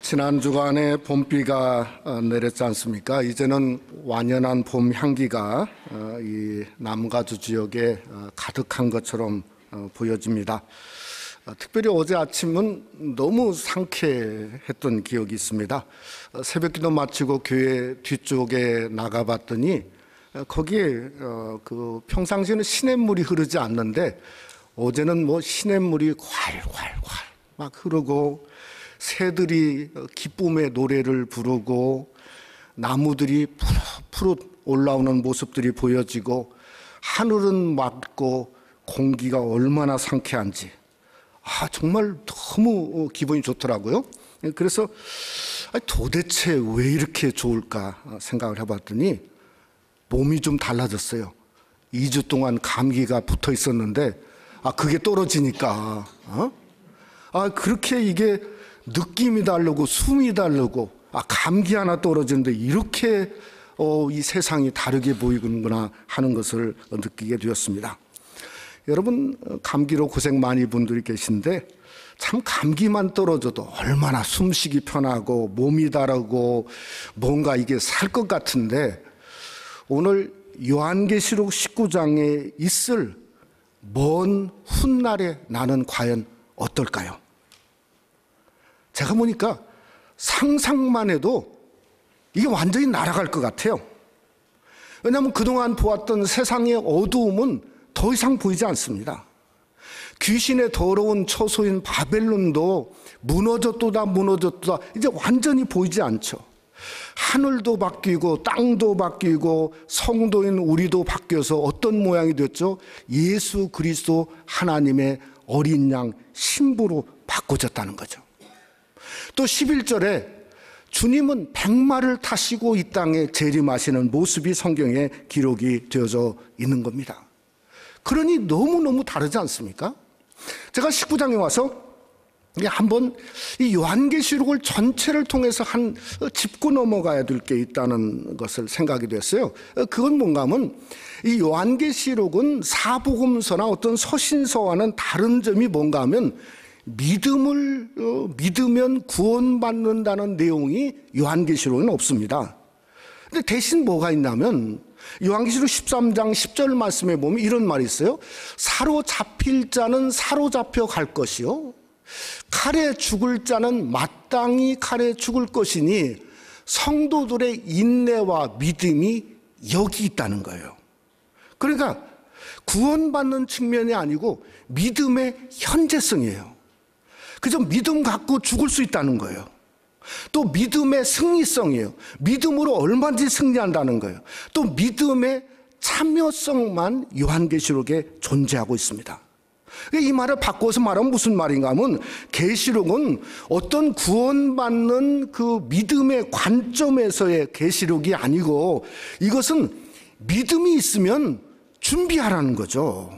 지난 주간에 봄비가 내렸지 않습니까? 이제는 완연한 봄 향기가 이 남가주 지역에 가득한 것처럼 보여집니다. 특별히 어제 아침은 너무 상쾌했던 기억이 있습니다. 새벽기도 마치고 교회 뒤쪽에 나가봤더니 거기에 평상시에는 시냇물이 흐르지 않는데 어제는 시냇물이 콸콸콸 막 흐르고 새들이 기쁨의 노래를 부르고 나무들이 푸릇푸릇 올라오는 모습들이 보여지고 하늘은 맑고 공기가 얼마나 상쾌한지 정말 너무 기분이 좋더라고요. 그래서 도대체 왜 이렇게 좋을까 생각을 해봤더니 몸이 좀 달라졌어요. 2주 동안 감기가 붙어 있었는데 그게 떨어지니까 그렇게 이게 느낌이 다르고 숨이 다르고 감기 하나 떨어지는데 이렇게 이 세상이 다르게 보이는구나 하는 것을 느끼게 되었습니다. 여러분 감기로 고생 많이 분들이 계신데 참 감기만 떨어져도 얼마나 숨쉬기 편하고 몸이 다르고 뭔가 이게 살 것 같은데 오늘 요한계시록 19장에 있을 먼 훗날에 나는 과연 어떨까요? 제가 보니까 상상만 해도 이게 완전히 날아갈 것 같아요. 왜냐하면 그동안 보았던 세상의 어두움은 더 이상 보이지 않습니다. 귀신의 더러운 처소인 바벨론도 무너졌도다 이제 완전히 보이지 않죠. 하늘도 바뀌고 땅도 바뀌고 성도인 우리도 바뀌어서 어떤 모양이 됐죠? 예수 그리스도 하나님의 어린 양 신부로 바꿔졌다는 거죠. 또 11절에 주님은 백마를 타시고 이 땅에 재림하시는 모습이 성경에 기록이 되어져 있는 겁니다. 그러니 너무너무 다르지 않습니까? 제가 19장에 와서 한번 이 요한계시록을 전체를 통해서 짚고 넘어가야 될 게 있다는 것을 생각이 됐어요. 그건 뭔가 하면 이 요한계시록은 사복음서나 어떤 서신서와는 다른 점이 뭔가 하면 믿으면 구원받는다는 내용이 요한계시록에는 없습니다. 근데 대신 뭐가 있냐면 요한계시록 13장 10절 말씀에 보면 이런 말이 있어요. 사로잡힐 자는 사로잡혀 갈 것이요 칼에 죽을 자는 마땅히 칼에 죽을 것이니 성도들의 인내와 믿음이 여기 있다는 거예요. 그러니까 구원받는 측면이 아니고 믿음의 현재성이에요. 그저 믿음 갖고 죽을 수 있다는 거예요. 또 믿음의 승리성이에요. 믿음으로 얼마든지 승리한다는 거예요. 또 믿음의 참여성만 요한계시록에 존재하고 있습니다. 이 말을 바꿔서 말하면 무슨 말인가 하면 계시록은 어떤 구원받는 그 믿음의 관점에서의 계시록이 아니고 이것은 믿음이 있으면 준비하라는 거죠.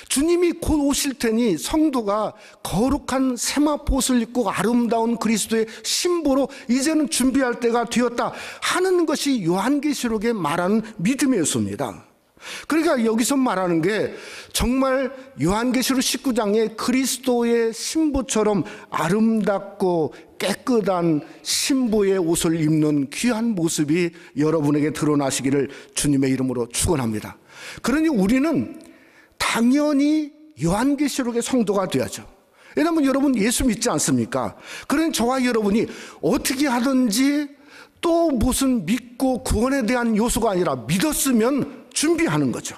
주님이 곧 오실 테니 성도가 거룩한 세마포옷을 입고 아름다운 그리스도의 신부로 이제는 준비할 때가 되었다 하는 것이 요한계시록에 말하는 믿음의 요소입니다. 그러니까 여기서 말하는 게 정말 요한계시록 19장에 그리스도의 신부처럼 아름답고 깨끗한 신부의 옷을 입는 귀한 모습이 여러분에게 드러나시기를 주님의 이름으로 축원합니다. 그러니 우리는 당연히 요한계시록의 성도가 되어야죠. 왜냐하면 여러분 예수 믿지 않습니까? 그러니 저와 여러분이 어떻게 하든지 또 무슨 믿고 구원에 대한 요소가 아니라 믿었으면 준비하는 거죠.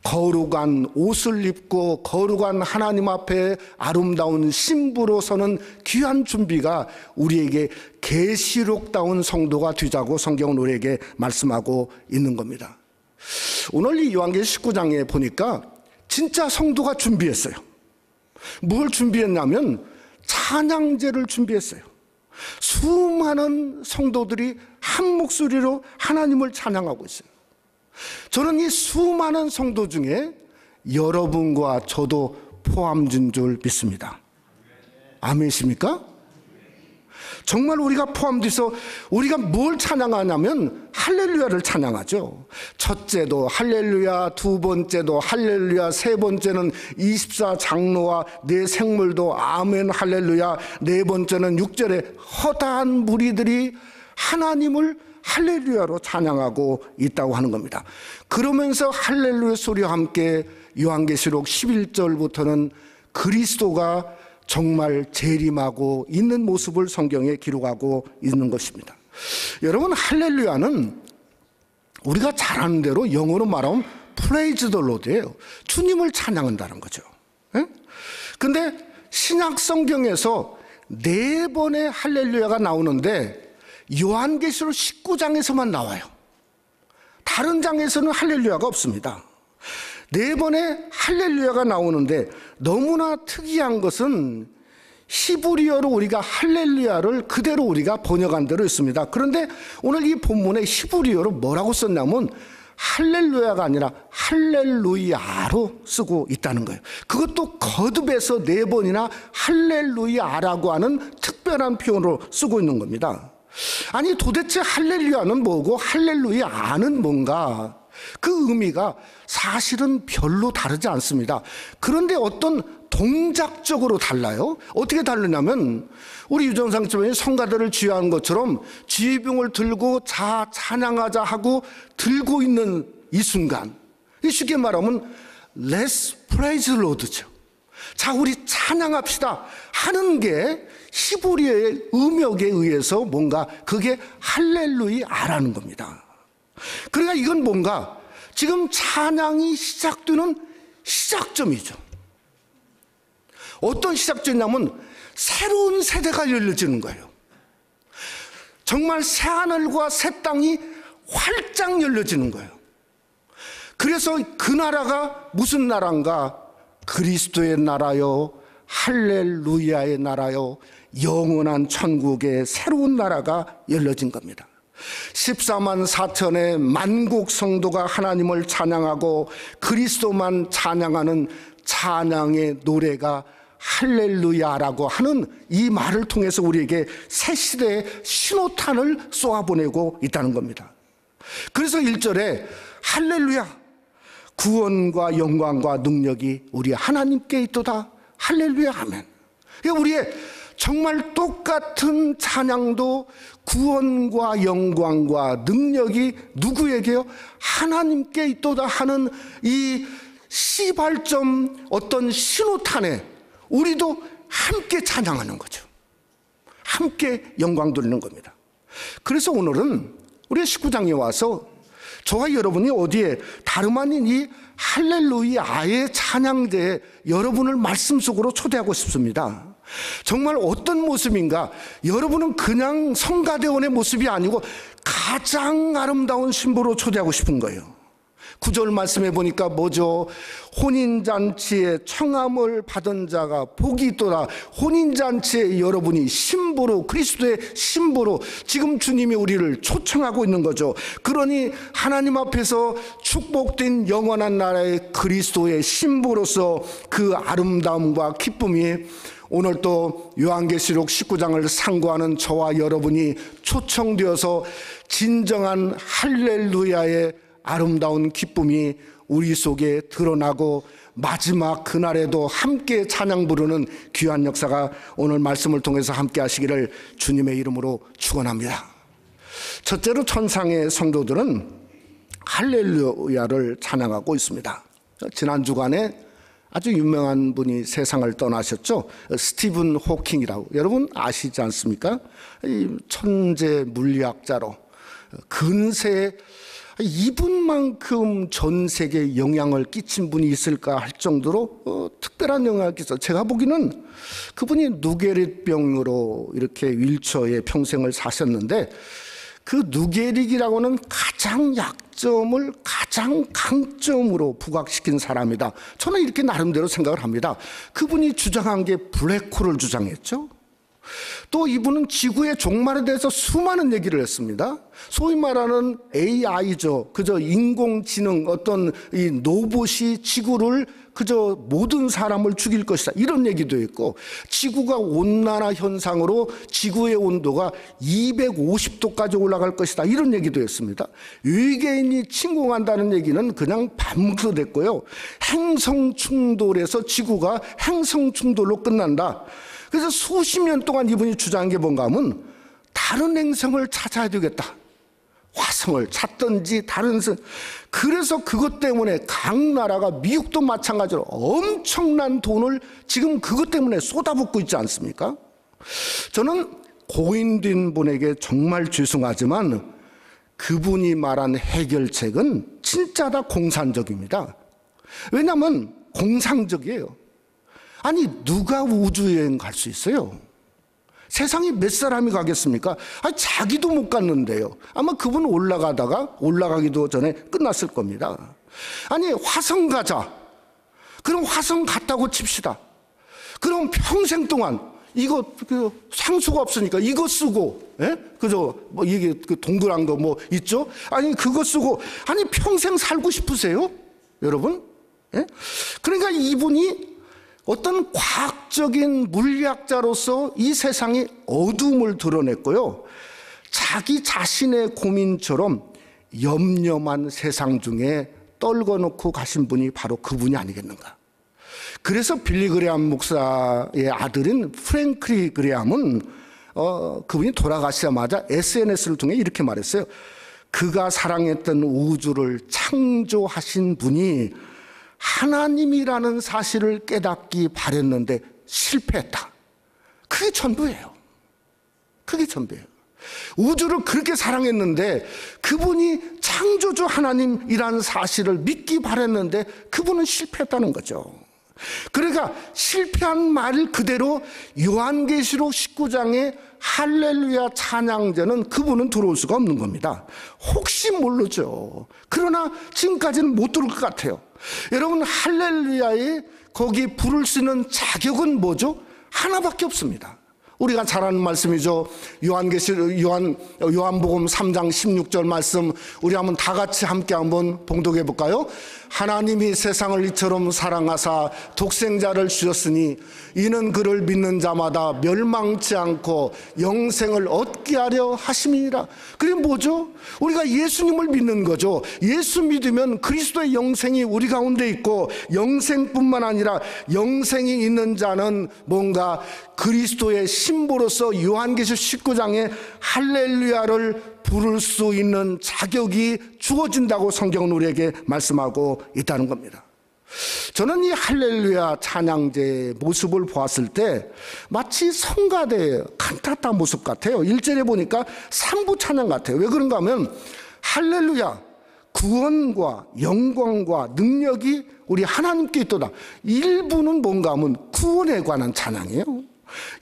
거룩한 옷을 입고 거룩한 하나님 앞에 아름다운 신부로 서는 귀한 준비가 우리에게 계시록다운 성도가 되자고 성경은 우리에게 말씀하고 있는 겁니다. 오늘 이 요한계시록 19장에 보니까 진짜 성도가 준비했어요. 뭘 준비했냐면 찬양제를 준비했어요. 수많은 성도들이 한 목소리로 하나님을 찬양하고 있어요. 저는 이 수많은 성도 중에 여러분과 저도 포함된 줄 믿습니다. 아멘이십니까? 정말 우리가 포함돼서 우리가 뭘 찬양하냐면 할렐루야를 찬양하죠. 첫째도 할렐루야, 두 번째도 할렐루야, 세 번째는 24장로와 네 생물도 아멘 할렐루야, 네 번째는 6절에 허다한 무리들이 하나님을 할렐루야로 찬양하고 있다고 하는 겁니다. 그러면서 할렐루야 소리와 함께 요한계시록 11절부터는 그리스도가 정말 재림하고 있는 모습을 성경에 기록하고 있는 것입니다. 여러분, 할렐루야는 우리가 잘 아는 대로 영어로 말하면 Praise the Lord예요. 주님을 찬양한다는 거죠. 그런데 신약 성경에서 4번의 할렐루야가 나오는데 요한계시록 19장에서만 나와요. 다른 장에서는 할렐루야가 없습니다. 4번의 할렐루야가 나오는데 너무나 특이한 것은 히브리어로 우리가 할렐루야를 그대로 우리가 번역한 대로 있습니다. 그런데 오늘 이 본문에 히브리어로 뭐라고 썼냐면 할렐루야가 아니라 할렐루야로 쓰고 있다는 거예요. 그것도 거듭해서 4번이나 할렐루야라고 하는 특별한 표현으로 쓰고 있는 겁니다. 아니, 도대체 할렐루야는 뭐고 할렐루야는 뭔가? 그 의미가 사실은 별로 다르지 않습니다. 그런데 어떤 동작적으로 달라요. 어떻게 다르냐면 우리 유정상 집안이 성가대를 쥐하는 것처럼 쥐병을 들고 자 찬양하자 하고 들고 있는 이 순간, 쉽게 말하면 Let's praise the Lord죠. 자, 우리 찬양합시다 하는 게 히브리어의 음역에 의해서 뭔가 그게 할렐루야라는 겁니다. 그러니까 이건 뭔가 지금 찬양이 시작되는 시작점이죠. 어떤 시작점이냐면 새로운 세대가 열려지는 거예요. 정말 새하늘과 새 땅이 활짝 열려지는 거예요. 그래서 그 나라가 무슨 나라인가? 그리스도의 나라요, 할렐루야의 나라요, 영원한 천국의 새로운 나라가 열려진 겁니다. 14만 4천의 만국 성도가 하나님을 찬양하고 그리스도만 찬양하는 찬양의 노래가 할렐루야라고 하는 이 말을 통해서 우리에게 새 시대의 신호탄을 쏘아보내고 있다는 겁니다. 그래서 1절에 할렐루야, 구원과 영광과 능력이 우리 하나님께 있도다. 할렐루야 아멘. 우리의 정말 똑같은 찬양도 구원과 영광과 능력이 누구에게요? 하나님께 있도다 하는 이 시발점, 어떤 신호탄에 우리도 함께 찬양하는 거죠. 함께 영광 돌리는 겁니다. 그래서 오늘은 우리 19장에 와서 저와 여러분이 어디에 다름 아닌 이 할렐루야의 찬양대에 여러분을 말씀 속으로 초대하고 싶습니다. 정말 어떤 모습인가? 여러분은 그냥 성가대원의 모습이 아니고 가장 아름다운 신부로 초대하고 싶은 거예요. 9절 말씀해 보니까 뭐죠? 혼인잔치에 청함을 받은 자가 복이 있도다. 혼인잔치에 여러분이 신부로, 그리스도의 신부로 지금 주님이 우리를 초청하고 있는 거죠. 그러니 하나님 앞에서 축복된 영원한 나라의 그리스도의 신부로서 그 아름다움과 기쁨이 오늘 또 요한계시록 19장을 상고하는 저와 여러분이 초청되어서 진정한 할렐루야의 아름다운 기쁨이 우리 속에 드러나고 마지막 그날에도 함께 찬양 부르는 귀한 역사가 오늘 말씀을 통해서 함께 하시기를 주님의 이름으로 축원합니다. 첫째로 천상의 성도들은 할렐루야를 찬양하고 있습니다. 지난 주간에 아주 유명한 분이 세상을 떠나셨죠. 스티븐 호킹이라고 여러분 아시지 않습니까? 이 천재 물리학자로 근세에 이분만큼 전 세계에 영향을 끼친 분이 있을까 할 정도로 특별한 영향을 끼쳐. 제가 보기에는 그분이 누게릭병으로 이렇게 윌처에 평생을 사셨는데 그 누게릭이라고는 가장 약점을 가장 강점으로 부각시킨 사람이다. 저는 이렇게 나름대로 생각을 합니다. 그분이 주장한 게 블랙홀을 주장했죠. 또 이분은 지구의 종말에 대해서 수많은 얘기를 했습니다. 소위 말하는 AI죠. 그저 인공지능 어떤 이 로봇이 지구를 그저 모든 사람을 죽일 것이다, 이런 얘기도 했고, 지구가 온난화 현상으로 지구의 온도가 250도까지 올라갈 것이다, 이런 얘기도 했습니다. 외계인이 침공한다는 얘기는 그냥 반문으로 됐고요. 행성 충돌에서 지구가 행성 충돌로 끝난다. 그래서 수십 년 동안 이분이 주장한 게 뭔가 하면 다른 행성을 찾아야 되겠다. 화성을 찾든지 다른 성. 그래서 그것 때문에 각 나라가, 미국도 마찬가지로 엄청난 돈을 지금 그것 때문에 쏟아붓고 있지 않습니까? 저는 고인된 분에게 정말 죄송하지만 그분이 말한 해결책은 진짜 다 공산적입니다. 왜냐하면 공상적이에요. 아니, 누가 우주여행 갈 수 있어요? 세상에 몇 사람이 가겠습니까? 아니, 자기도 못 갔는데요. 아마 그분 올라가기도 전에 끝났을 겁니다. 아니, 화성 가자. 그럼 화성 갔다고 칩시다. 그럼 평생 동안 이거 상수가 없으니까 이거 쓰고, 예? 그저 뭐 이게 그 동그란 거 뭐 있죠? 아니, 그거 쓰고, 아니, 평생 살고 싶으세요? 여러분? 예? 그러니까 이분이 어떤 과학적인 물리학자로서 이 세상의 어둠을 드러냈고요, 자기 자신의 고민처럼 염려만 세상 중에 떨궈놓고 가신 분이 바로 그분이 아니겠는가. 그래서 빌리 그레암 목사의 아들인 프랭클리 그레암은 그분이 돌아가시자마자 SNS를 통해 이렇게 말했어요. 그가 사랑했던 우주를 창조하신 분이 하나님이라는 사실을 깨닫기 바랬는데 실패했다. 그게 전부예요. 그게 전부예요. 우주를 그렇게 사랑했는데 그분이 창조주 하나님이라는 사실을 믿기 바랬는데 그분은 실패했다는 거죠. 그러니까 실패한 말 그대로 요한계시록 19장의 할렐루야 찬양제는 그분은 들어올 수가 없는 겁니다. 혹시 모르죠. 그러나 지금까지는 못 들어올 것 같아요. 여러분, 할렐루야에 거기 부를 수 있는 자격은 뭐죠? 하나밖에 없습니다. 우리가 잘 아는 말씀이죠. 요한복음 3장 16절 말씀, 우리 한번 다 같이 함께 한번 봉독해 볼까요? 하나님이 세상을 이처럼 사랑하사 독생자를 주셨으니 이는 그를 믿는 자마다 멸망치 않고 영생을 얻게 하려 하심이니라. 그게 뭐죠? 우리가 예수님을 믿는 거죠. 예수 믿으면 그리스도의 영생이 우리 가운데 있고, 영생뿐만 아니라 영생이 있는 자는 뭔가 그리스도의 신부로서 요한계시록 19장에 할렐루야를 부를 수 있는 자격이 주어진다고 성경은 우리에게 말씀하고 있다는 겁니다. 저는 이 할렐루야 찬양제의 모습을 보았을 때 마치 성가대 칸타타 모습 같아요. 1절에 보니까 3부 찬양 같아요. 왜 그런가 하면 할렐루야, 구원과 영광과 능력이 우리 하나님께 있도다. 1부는 뭔가 하면 구원에 관한 찬양이에요.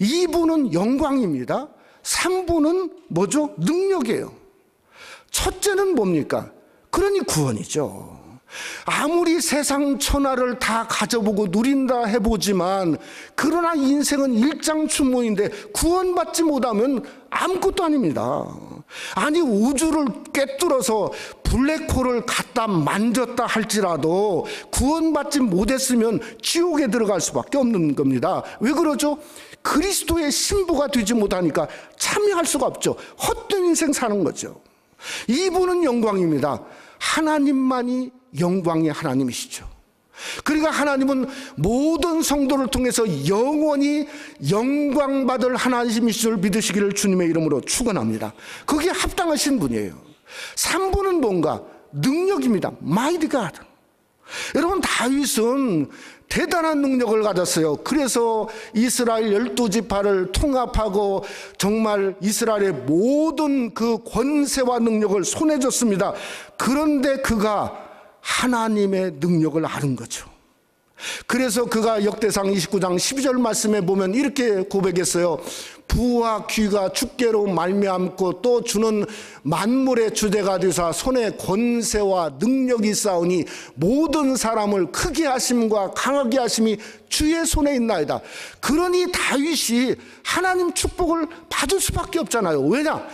2부는 영광입니다. 3부는 뭐죠? 능력이에요. 첫째는 뭡니까? 그러니 구원이죠. 아무리 세상 천하를 다 가져보고 누린다 해보지만, 그러나 인생은 일장춘몽인데 구원받지 못하면 아무것도 아닙니다. 아니, 우주를 꿰뚫어서 블랙홀을 갖다 만졌다 할지라도 구원받지 못했으면 지옥에 들어갈 수밖에 없는 겁니다. 왜 그러죠? 그리스도의 신부가 되지 못하니까 참여할 수가 없죠. 헛된 인생 사는 거죠. 이분은 영광입니다. 하나님만이 영광의 하나님이시죠. 그러니까 하나님은 모든 성도를 통해서 영원히 영광받을 하나님이신 줄 믿으시기를 주님의 이름으로 축원합니다. 그게 합당하신 분이에요. 3부는 뭔가? 능력입니다. Mighty God. 여러분, 다윗은 대단한 능력을 가졌어요. 그래서 이스라엘 12지파를 통합하고 정말 이스라엘의 모든 그 권세와 능력을 손에 줬습니다. 그런데 그가 하나님의 능력을 아는 거죠. 그래서 그가 역대상 29장 12절 말씀에 보면 이렇게 고백했어요. 부와 귀가 주께로 말미암고 또 주는 만물의 주대가 되사 손에 권세와 능력이 있사오니 모든 사람을 크게 하심과 강하게 하심이 주의 손에 있나이다. 그러니 다윗이 하나님 축복을 받을 수밖에 없잖아요. 왜냐?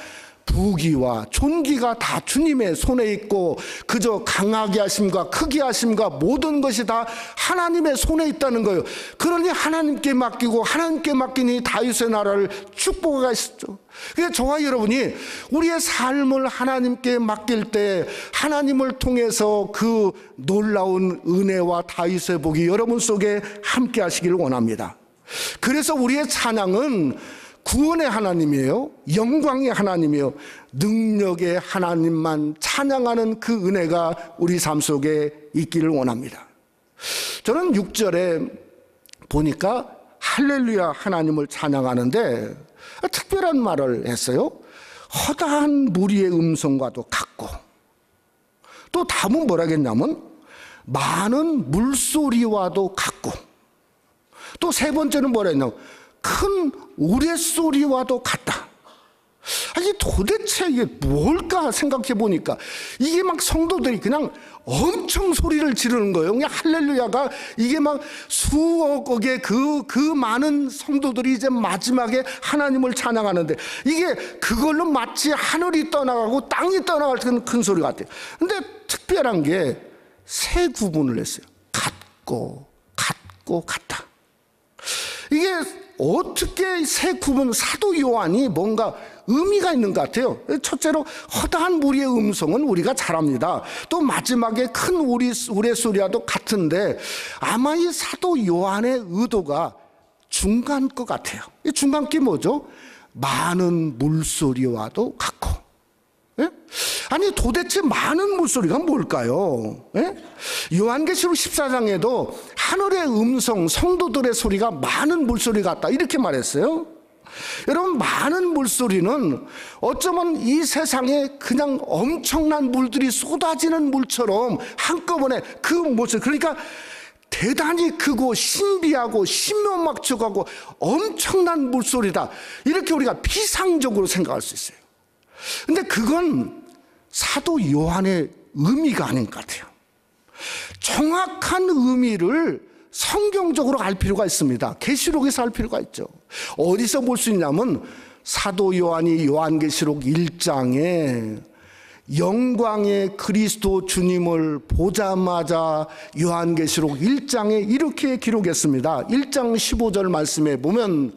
부귀와 존귀가 다 주님의 손에 있고 그저 강하게 하심과 크게 하심과 모든 것이 다 하나님의 손에 있다는 거예요. 그러니 하나님께 맡기고 하나님께 맡기니 다윗의 나라를 축복하시죠. 그래서 저와 여러분이 우리의 삶을 하나님께 맡길 때 하나님을 통해서 그 놀라운 은혜와 다윗의 복이 여러분 속에 함께 하시기를 원합니다. 그래서 우리의 찬양은 구원의 하나님이에요. 영광의 하나님이에요. 능력의 하나님만 찬양하는 그 은혜가 우리 삶 속에 있기를 원합니다. 저는 6절에 보니까 할렐루야 하나님을 찬양하는데 특별한 말을 했어요. 허다한 무리의 음성과도 같고, 또 다음은 뭐라겠냐면 많은 물소리와도 같고, 또 세 번째는 뭐랬냐면 큰 우레소리와도 같다. 아니 도대체 이게 뭘까 생각해 보니까 이게 막 성도들이 그냥 엄청 소리를 지르는 거예요. 그냥 할렐루야가 이게 막 수억억의 그 많은 성도들이 이제 마지막에 하나님을 찬양하는데 이게 그걸로 마치 하늘이 떠나가고 땅이 떠나갈 큰 소리 같아요. 근데 특별한 게 세 구분을 했어요. 같고 같다. 이게 어떻게 세 구분, 사도 요한이 뭔가 의미가 있는 것 같아요. 첫째로 허다한 무리의 음성은 우리가 잘 압니다. 또 마지막에 큰 우레소리와도 같은데 아마 이 사도 요한의 의도가 중간 것 같아요. 이 중간게 뭐죠? 많은 물소리와도 같고. 예? 아니 도대체 많은 물소리가 뭘까요? 예? 요한계시록 14장에도 하늘의 음성, 성도들의 소리가 많은 물소리 같다 이렇게 말했어요. 여러분, 많은 물소리는 어쩌면 이 세상에 그냥 엄청난 물들이 쏟아지는 물처럼 한꺼번에 그 모습, 그러니까 대단히 크고 신비하고 신묘막측하고 엄청난 물소리다 이렇게 우리가 피상적으로 생각할 수 있어요. 근데 그건 사도 요한의 의미가 아닌 것 같아요. 정확한 의미를 성경적으로 알 필요가 있습니다. 계시록에서 알 필요가 있죠. 어디서 볼 수 있냐면 사도 요한이 요한계시록 1장에 영광의 그리스도 주님을 보자마자 요한계시록 1장에 이렇게 기록했습니다. 1장 15절 말씀에 보면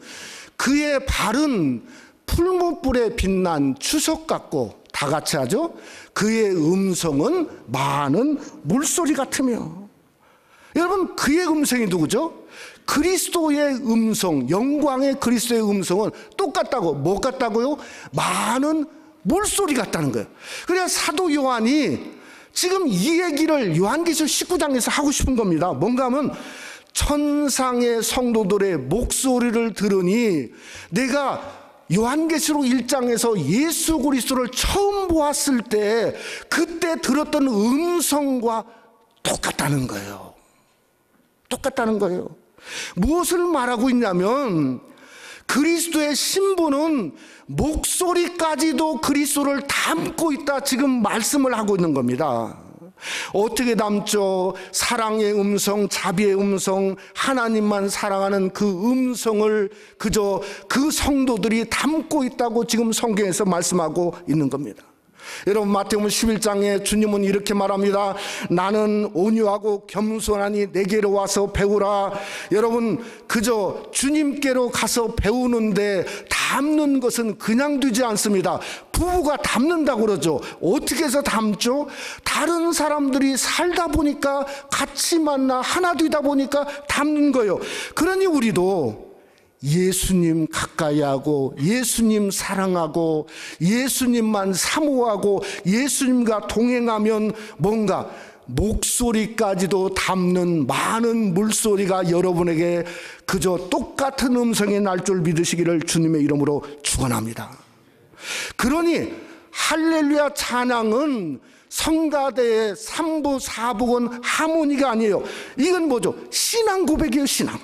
그의 발은 풀무불에 빛난 주석 같고, 다 같이 하죠. 그의 음성은 많은 물소리 같으며. 여러분, 그의 음성이 누구죠? 그리스도의 음성, 영광의 그리스도의 음성은 똑같다고. 뭐 같다고요? 많은 물소리 같다는 거예요. 그래야 사도 요한이 지금 이 얘기를 요한계시록 19장에서 하고 싶은 겁니다. 뭔가 하면 천상의 성도들의 목소리를 들으니 내가 요한계시록 1장에서 예수 그리스도를 처음 보았을 때 그때 들었던 음성과 똑같다는 거예요. 똑같다는 거예요. 무엇을 말하고 있냐면 그리스도의 신부는 목소리까지도 그리스도를 담고 있다 지금 말씀을 하고 있는 겁니다. 어떻게 담죠? 사랑의 음성, 자비의 음성, 하나님만 사랑하는 그 음성을 그저 그 성도들이 담고 있다고 지금 성경에서 말씀하고 있는 겁니다. 여러분, 마태복음 11장에 주님은 이렇게 말합니다. 나는 온유하고 겸손하니 내게로 와서 배우라. 여러분, 그저 주님께로 가서 배우는데 담는 것은 그냥 되지 않습니다. 부부가 담는다고 그러죠. 어떻게 해서 담죠? 다른 사람들이 살다 보니까 같이 만나 하나 되다 보니까 담는 거예요. 그러니 우리도 예수님 가까이 하고 예수님 사랑하고 예수님만 사모하고 예수님과 동행하면 뭔가 목소리까지도 담는 많은 물소리가 여러분에게 그저 똑같은 음성이 날 줄 믿으시기를 주님의 이름으로 축원합니다. 그러니 할렐루야 찬양은 성가대의 3부 4부건 하모니가 아니에요. 이건 뭐죠? 신앙 고백이에요. 신앙.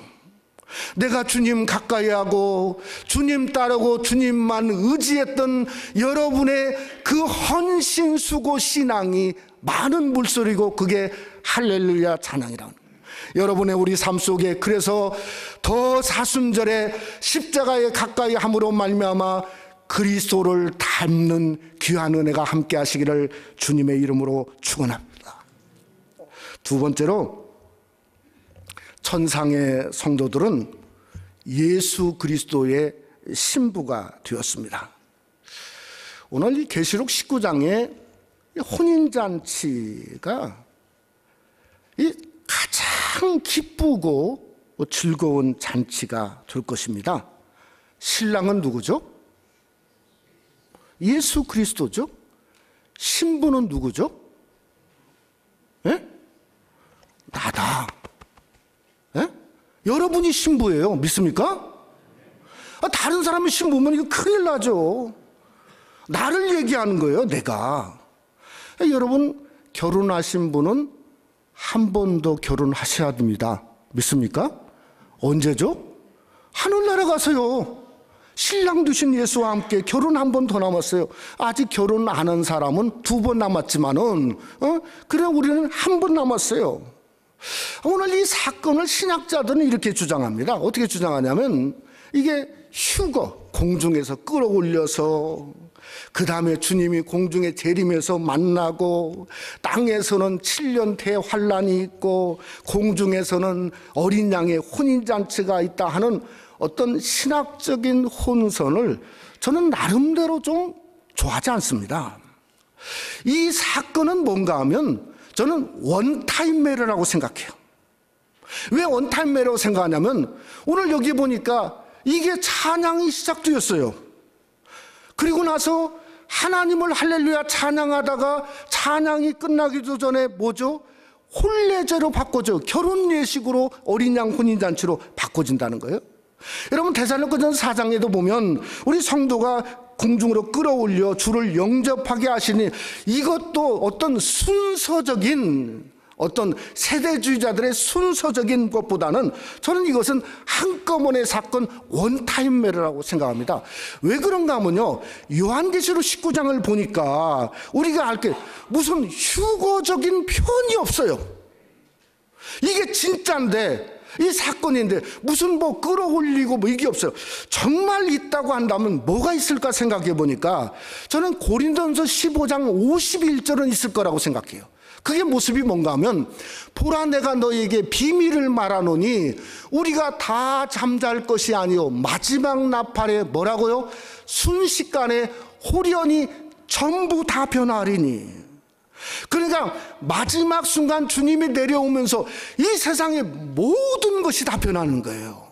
내가 주님 가까이 하고 주님 따르고 주님만 의지했던 여러분의 그 헌신수고 신앙이 많은 물소리고, 그게 할렐루야 찬양이라는 거예요. 여러분의 우리 삶 속에 그래서 더 사순절에 십자가에 가까이 함으로 말미암아 그리스도를 닮는 귀한 은혜가 함께 하시기를 주님의 이름으로 축원합니다. 두 번째로, 천상의 성도들은 예수 그리스도의 신부가 되었습니다. 오늘 이 계시록 19장에 혼인잔치가 이 가장 기쁘고 즐거운 잔치가 될 것입니다. 신랑은 누구죠? 예수 그리스도죠. 신부는 누구죠? 예? 나다. 예? 여러분이 신부예요. 믿습니까? 다른 사람이 신부면 이거 큰일 나죠. 나를 얘기하는 거예요, 내가. 여러분, 결혼하신 분은 한 번 더 결혼하셔야 됩니다. 믿습니까? 언제죠? 하늘나라 가서요. 신랑 되신 예수와 함께 결혼 한 번 더 남았어요. 아직 결혼 안 한 사람은 2번 남았지만은, 그래 우리는 한 번 남았어요. 오늘 이 사건을 신학자들은 이렇게 주장합니다. 어떻게 주장하냐면, 이게 휴거, 공중에서 끌어올려서 그 다음에 주님이 공중에 재림해서 만나고, 땅에서는 7년 대환란이 있고 공중에서는 어린 양의 혼인잔치가 있다 하는 어떤 신학적인 혼선을 저는 나름대로 좀 좋아하지 않습니다. 이 사건은 뭔가 하면 저는 원타임 매너라고 생각해요. 왜 원타임 매너라고 생각하냐면, 오늘 여기 보니까 이게 찬양이 시작되었어요. 그리고 나서 하나님을 할렐루야 찬양하다가 찬양이 끝나기도 전에 뭐죠? 혼례제로 바꿔져, 결혼 예식으로 어린 양 혼인잔치로 바꿔진다는 거예요. 여러분, 데살로니가전서 4장에도 보면 우리 성도가 공중으로 끌어올려 주를 영접하게 하시니, 이것도 어떤 순서적인, 어떤 세대주의자들의 순서적인 것보다는 저는 이것은 한꺼번에 사건, 원타임 매너라고 생각합니다. 왜 그런가 하면요, 요한계시록 19장을 보니까 우리가 알 게 무슨 휴거적인 표현이 없어요. 이게 진짜인데, 이 사건인데 무슨 뭐 끌어올리고 뭐 이게 없어요. 정말 있다고 한다면 뭐가 있을까 생각해 보니까 저는 고린도전서 15장 51절은 있을 거라고 생각해요. 그게 모습이 뭔가 하면, 보라 내가 너에게 비밀을 말하노니 우리가 다 잠잘 것이 아니요 마지막 나팔에 뭐라고요? 순식간에 홀연히 전부 다 변하리니. 그러니까 마지막 순간 주님이 내려오면서 이 세상의 모든 것이 다 변하는 거예요.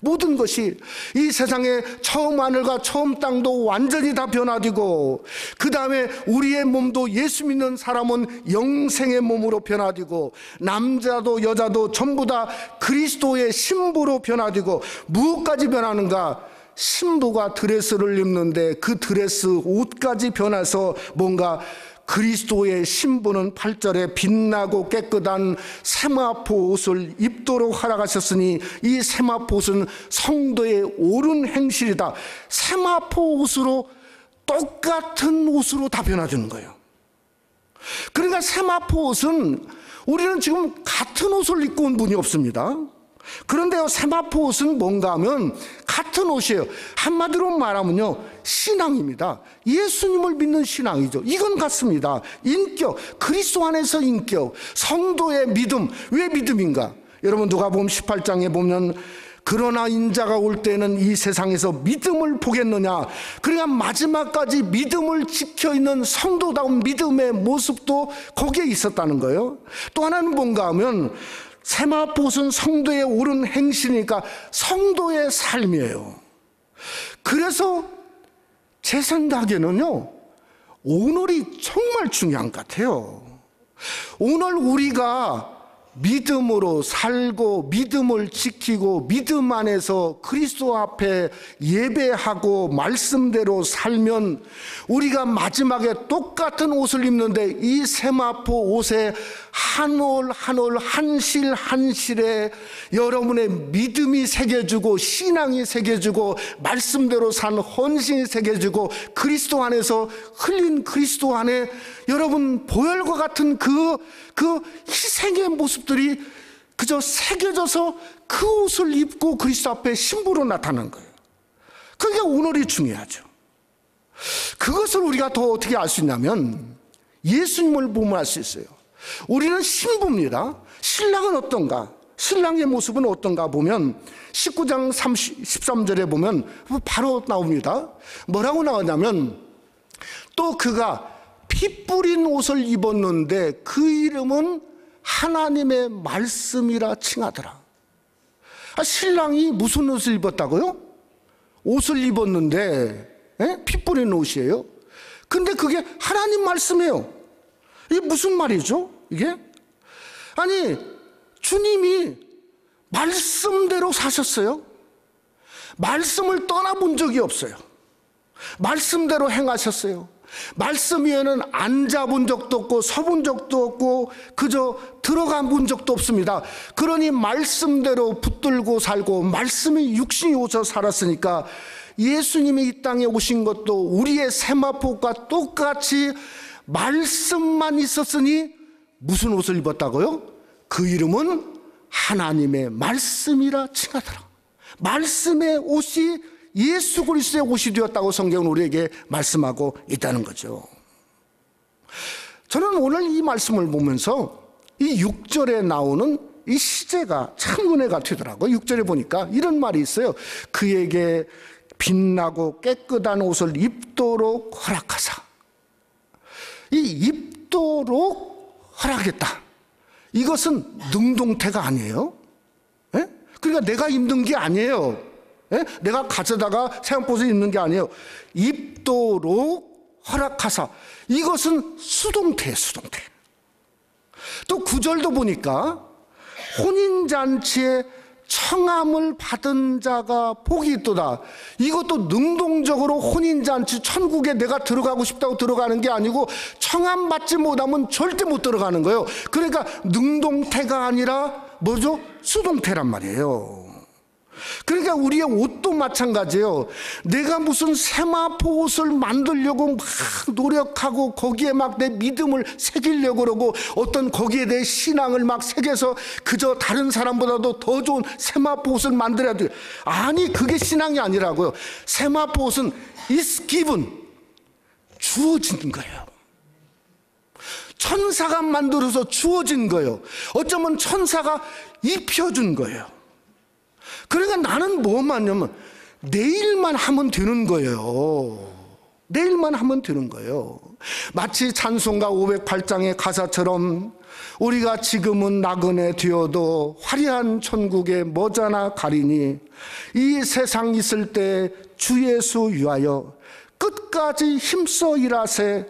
모든 것이, 이 세상에 처음 하늘과 처음 땅도 완전히 다 변화되고, 그 다음에 우리의 몸도 예수 믿는 사람은 영생의 몸으로 변화되고, 남자도 여자도 전부 다 그리스도의 신부로 변화되고, 무엇까지 변하는가? 신부가 드레스를 입는데 그 드레스 옷까지 변해서 뭔가 그리스도의 신부는 8절에 빛나고 깨끗한 세마포 옷을 입도록 허락하셨으니 이 세마포 옷은 성도의 옳은 행실이다. 세마포 옷으로, 똑같은 옷으로 다 변화되는 거예요. 그러니까 세마포 옷은, 우리는 지금 같은 옷을 입고 온 분이 없습니다. 그런데요, 세마포 옷은 뭔가 하면 같은 옷이에요. 한마디로 말하면요, 신앙입니다. 예수님을 믿는 신앙이죠. 이건 같습니다. 인격, 그리스도 안에서 인격, 성도의 믿음. 왜 믿음인가? 여러분, 누가복음 18장에 보면, 그러나 인자가 올 때는 이 세상에서 믿음을 보겠느냐. 그러니까 마지막까지 믿음을 지켜있는 성도다운 믿음의 모습도 거기에 있었다는 거예요. 또 하나는 뭔가 하면, 세마포옷은 성도의 옳은 행실이니까 성도의 삶이에요. 그래서 제 생각에는요, 오늘이 정말 중요한 것 같아요. 오늘 우리가 믿음으로 살고 믿음을 지키고 믿음 안에서 그리스도 앞에 예배하고 말씀대로 살면 우리가 마지막에 똑같은 옷을 입는데 이 세마포 옷에 한 올 한 올 한 실 한 실에 여러분의 믿음이 새겨지고 신앙이 새겨지고 말씀대로 산 헌신이 새겨지고 그리스도 안에서 흘린 그리스도 안에 여러분 보혈과 같은 그 희생의 모습들이 그저 새겨져서 그 옷을 입고 그리스도 앞에 신부로 나타난 거예요. 그게 오늘이 중요하죠. 그것을 우리가 더 어떻게 알 수 있냐면 예수님을 보면 알 수 있어요. 우리는 신부입니다. 신랑은 어떤가? 신랑의 모습은 어떤가 보면 19장 13절에 보면 바로 나옵니다. 뭐라고 나오냐면 또 그가 피 뿌린 옷을 입었는데 그 이름은 하나님의 말씀이라 칭하더라. 신랑이 무슨 옷을 입었다고요? 옷을 입었는데 피 뿌린 옷이에요. 근데 그게 하나님 말씀이에요. 이게 무슨 말이죠? 이게? 아니 주님이 말씀대로 사셨어요. 말씀을 떠나본 적이 없어요. 말씀대로 행하셨어요. 말씀 위에는 앉아본 적도 없고 서본 적도 없고 그저 들어가 본 적도 없습니다. 그러니 말씀대로 붙들고 살고 말씀이 육신이 오셔 살았으니까 예수님이 이 땅에 오신 것도 우리의 세마포과 똑같이 말씀만 있었으니 무슨 옷을 입었다고요? 그 이름은 하나님의 말씀이라 칭하더라. 말씀의 옷이 예수 그리스도의 옷이 되었다고 성경은 우리에게 말씀하고 있다는 거죠. 저는 오늘 이 말씀을 보면서 이 6절에 나오는 이 시제가 참 은혜가 되더라고요. 6절에 보니까 이런 말이 있어요. 그에게 빛나고 깨끗한 옷을 입도록 허락하사. 이 입도록 허락했다. 이것은 능동태가 아니에요. 예? 그러니까 내가 입는 게 아니에요. 예? 내가 가져다가 세안포를 입는 게 아니에요. 입도록 허락하사. 이것은 수동태예요, 수동태. 또 9절도 보니까 혼인잔치에 청함을 받은 자가 복이 있도다. 이것도 능동적으로 혼인잔치 천국에 내가 들어가고 싶다고 들어가는 게 아니고 청함 받지 못하면 절대 못 들어가는 거예요. 그러니까 능동태가 아니라 뭐죠? 수동태란 말이에요. 그러니까 우리의 옷도 마찬가지예요. 내가 무슨 세마포 옷을 만들려고 막 노력하고 거기에 막 내 믿음을 새기려고 그러고 어떤 거기에 내 신앙을 막 새겨서 그저 다른 사람보다도 더 좋은 세마포 옷을 만들어야 돼요. 아니 그게 신앙이 아니라고요. 세마포 옷은 is given, 주어진 거예요. 천사가 만들어서 주어진 거예요. 어쩌면 천사가 입혀준 거예요. 그러니까 나는 뭐만 하면 내일만 하면 되는 거예요. 내일만 하면 되는 거예요. 마치 찬송가 508장의 가사처럼 우리가 지금은 나그네 되어도 화려한 천국에 머자나 가리니 이 세상 있을 때 주 예수 위하여 끝까지 힘써 일하세.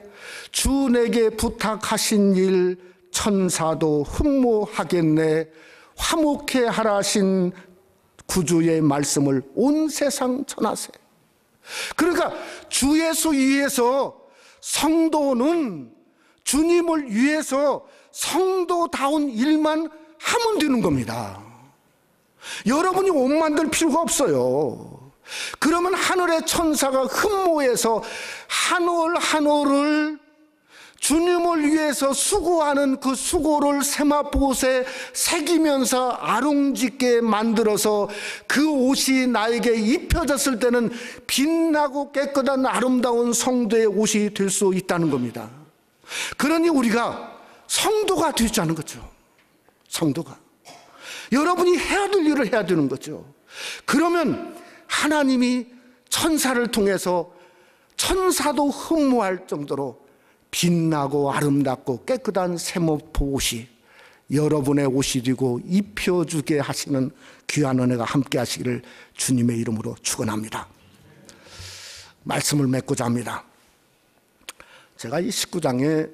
주 내게 부탁하신 일 천사도 흠모하겠네. 화목해 하라신 구주의 말씀을 온 세상 전하세. 그러니까 주 예수 위해서 성도는 주님을 위해서 성도다운 일만 하면 되는 겁니다. 여러분이 옷 만들 필요가 없어요. 그러면 하늘의 천사가 흠모해서 한 올 한 올을 주님을 위해서 수고하는 그 수고를 세마포옷에 새기면서 아롱짓게 만들어서 그 옷이 나에게 입혀졌을 때는 빛나고 깨끗한 아름다운 성도의 옷이 될 수 있다는 겁니다. 그러니 우리가 성도가 되자는 거죠. 성도가. 여러분이 해야 될 일을 해야 되는 거죠. 그러면 하나님이 천사를 통해서 천사도 흠모할 정도로 빛나고 아름답고 깨끗한 세마포 옷이 여러분의 옷이 되고 입혀주게 하시는 귀한 은혜가 함께 하시기를 주님의 이름으로 축원합니다. 말씀을 맺고자 합니다. 제가 이 19장에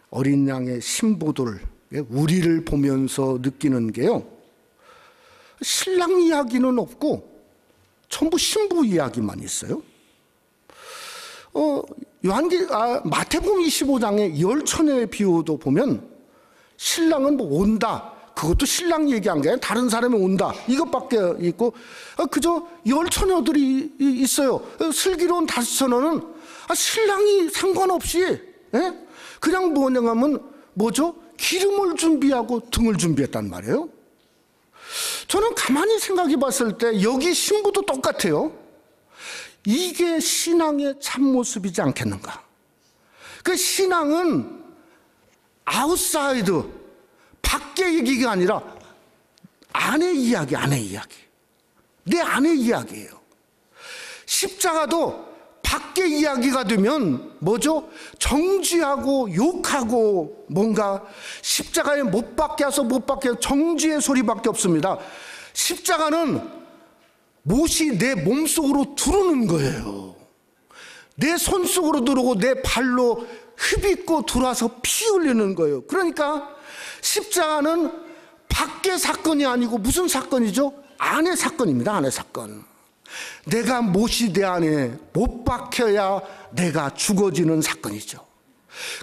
어린 양의 신부들 우리를 보면서 느끼는 게요, 신랑 이야기는 없고 전부 신부 이야기만 있어요. 마태복음 25장의 열처녀의 비유도 보면 신랑은 뭐 온다, 그것도 신랑 얘기한 게 아니라 다른 사람이 온다, 이것밖에 있고, 그저 열처녀들이 있어요. 슬기로운 5처녀는 신랑이 상관없이 그냥 뭐냐면 뭐죠? 기름을 준비하고 등을 준비했단 말이에요. 저는 가만히 생각해 봤을 때 여기 신부도 똑같아요. 이게 신앙의 참모습이지 않겠는가? 그 신앙은 아웃사이드, 밖의 얘기가 아니라 안의 이야기, 안의 이야기. 내 안의 이야기예요. 십자가도 밖의 이야기가 되면 뭐죠? 정죄하고 욕하고 뭔가 십자가에 못 박게 해서 못 박게 해서 정죄의 소리밖에 없습니다. 십자가는 못이 내 몸속으로 들어오는 거예요. 내 손속으로 들어오고 내 발로 흡입고 들어와서 피 흘리는 거예요. 그러니까 십자가는 밖의 사건이 아니고 무슨 사건이죠? 안의 사건입니다. 안의 사건. 내가 못이 내 안에 못 박혀야 내가 죽어지는 사건이죠.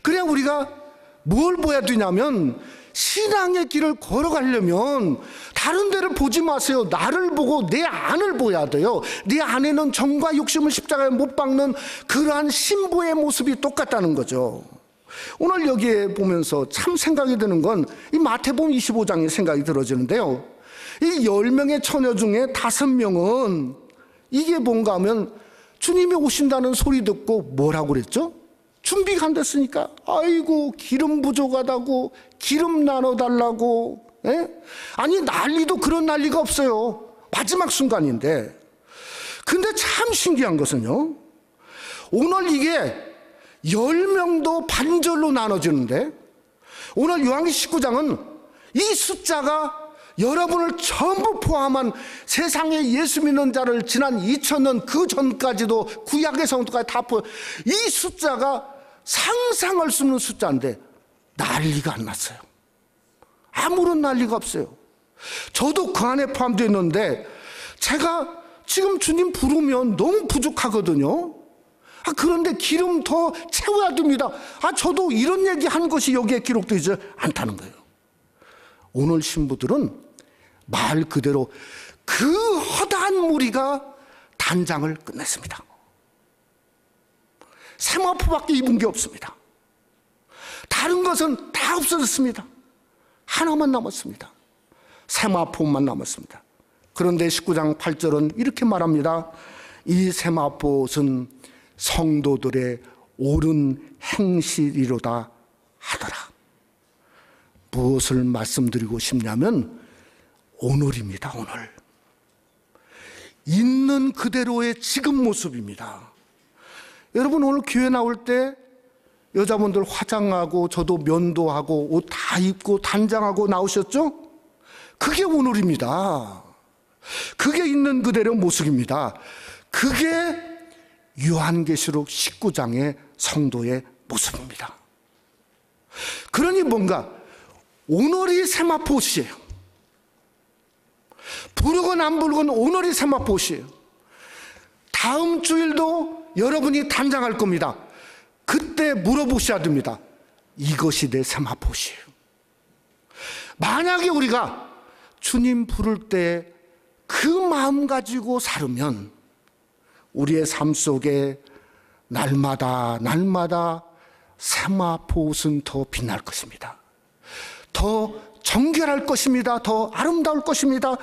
그래야 우리가 뭘 보여야 되냐면, 신앙의 길을 걸어가려면 다른 데를 보지 마세요. 나를 보고 내 안을 보여야 돼요. 내 안에는 정과 욕심을 십자가에 못 박는 그러한 신부의 모습이 똑같다는 거죠. 오늘 여기에 보면서 참 생각이 드는 건 이 마태복음 25장의 생각이 들어지는데요, 이 10명의 처녀 중에 5명은 이게 뭔가 하면 주님이 오신다는 소리 듣고 뭐라고 그랬죠? 준비가 안 됐으니까 아이고 기름 부족하다고 기름 나눠달라고. 아니 난리도 그런 난리가 없어요. 마지막 순간인데. 근데 참 신기한 것은요, 오늘 이게 10명도 반절로 나눠지는데, 오늘 요한계시록 19장은 이 숫자가 여러분을 전부 포함한 세상에 예수 믿는 자를 지난 2000년 그 전까지도 구약의 성도까지 다 포함, 이 숫자가 상상할 수 없는 숫자인데 난리가 안 났어요. 아무런 난리가 없어요. 저도 그 안에 포함되어 있는데 제가 지금 주님 부르면 너무 부족하거든요. 그런데 기름 더 채워야 됩니다. 저도 이런 얘기 한 것이 여기에 기록되지 않다는 거예요. 오늘 신부들은 말 그대로 그 허다한 무리가 단장을 끝냈습니다. 세마포밖에 입은 게 없습니다. 다른 것은 다 없어졌습니다. 하나만 남았습니다. 세마포만 남았습니다. 그런데 19장 8절은 이렇게 말합니다. 이 세마포는 성도들의 옳은 행실이로다 하더라. 무엇을 말씀드리고 싶냐면 오늘입니다. 오늘 있는 그대로의 지금 모습입니다. 여러분, 오늘 교회 나올 때 여자분들 화장하고 저도 면도하고 옷 다 입고 단장하고 나오셨죠? 그게 오늘입니다. 그게 있는 그대로 모습입니다. 그게 요한계시록 19장의 성도의 모습입니다. 그러니 뭔가 오늘이 세마포시예요. 부르건 안 부르건 오늘이 세마포시예요. 다음 주일도 여러분이 단장할 겁니다. 그때 물어보셔야 됩니다. 이것이 내 세마포시예요. 만약에 우리가 주님 부를 때 그 마음 가지고 살으면 우리의 삶 속에 날마다 세마포옷은 더 빛날 것입니다. 더 정결할 것입니다. 더 아름다울 것입니다.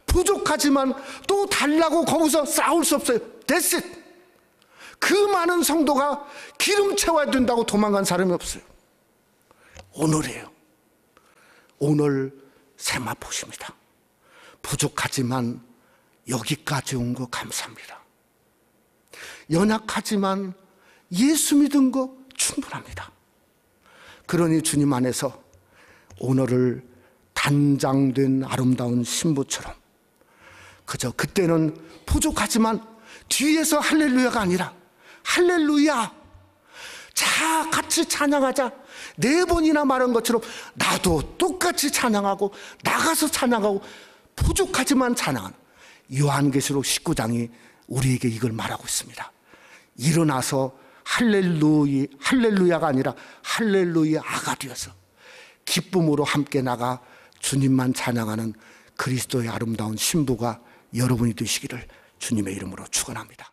부족하지만 또 달라고 거기서 싸울 수 없어요. That's it. 그 많은 성도가 기름 채워야 된다고 도망간 사람이 없어요. 오늘이에요. 오늘 세마포십니다. 부족하지만 여기까지 온 거 감사합니다. 연약하지만 예수 믿은 거 충분합니다. 그러니 주님 안에서 오늘을 단장된 아름다운 신부처럼, 그저 그때는 부족하지만 뒤에서 할렐루야가 아니라 할렐루야, 자 같이 찬양하자, 4번이나 말한 것처럼 나도 똑같이 찬양하고 나가서 찬양하고 부족하지만 찬양하는 요한계시록 19장이 우리에게 이걸 말하고 있습니다. 일어나서 할렐루야가 아니라 할렐루야가 되어서 기쁨으로 함께 나가 주님만 찬양하는 그리스도의 아름다운 신부가 여러분이 되시기를 주님의 이름으로 축원합니다.